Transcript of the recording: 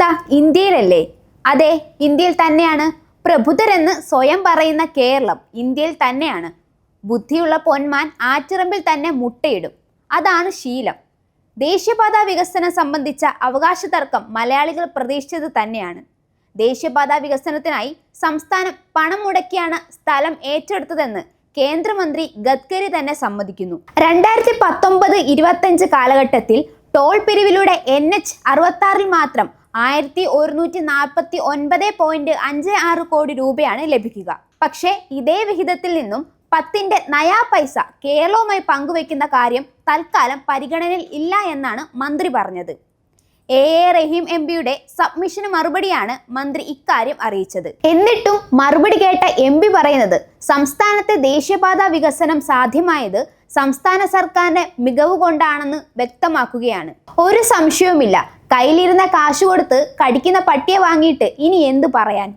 എന്താ ഇന്ത്യയിലല്ലേ? അതെ, ഇന്ത്യയിൽ തന്നെയാണ്. പ്രബുദ്ധരെന്ന് സ്വയം പറയുന്ന കേരളം ഇന്ത്യയിൽ തന്നെയാണ്. ബുദ്ധിയുള്ള പൊന്മാൻ ആറ്റിറമ്പിൽ തന്നെ മുട്ടയിടും. അതാണ് ശീലം. ദേശീയപാതാ വികസനം സംബന്ധിച്ച അവകാശ തർക്കം മലയാളികൾ പ്രതീക്ഷിച്ചത് തന്നെയാണ്. ദേശീയപാതാ വികസനത്തിനായി സംസ്ഥാനം പണം മുടക്കിയാണ് സ്ഥലം ഏറ്റെടുത്തതെന്ന് കേന്ദ്രമന്ത്രി ഗഡ്കരി തന്നെ സമ്മതിക്കുന്നു. 2019-25 കാലഘട്ടത്തിൽ ടോൾ പിരിവിലൂടെ NH 66 മാത്രം 1149.56 കോടി രൂപയാണ് ലഭിക്കുക. പക്ഷേ ഇതേ വിഹിതത്തിൽ നിന്നും 10ന്റെ നയാ പൈസ കേരളവുമായി പങ്കുവെക്കുന്ന കാര്യം തൽക്കാലം പരിഗണനയിൽ ഇല്ല എന്നാണ് മന്ത്രി പറഞ്ഞത്. A.A. റഹീം MP-യുടെ സബ്മിഷന് മറുപടിയാണ് മന്ത്രി ഇക്കാര്യം അറിയിച്ചത്. എന്നിട്ടും മറുപടി കേട്ട MP പറയുന്നത് സംസ്ഥാനത്തെ ദേശീയപാതാ വികസനം സാധ്യമായത് സംസ്ഥാന സർക്കാരിന്റെ മികവ് കൊണ്ടാണെന്ന് വ്യക്തമാക്കുകയാണ്. ഒരു സംശയവുമില്ല, കയ്യിലിരുന്ന കാശ് കൊടുത്ത് കടിക്കുന്ന പട്ടിയെ വാങ്ങിയിട്ട് ഇനി എന്തു പറയാൻ.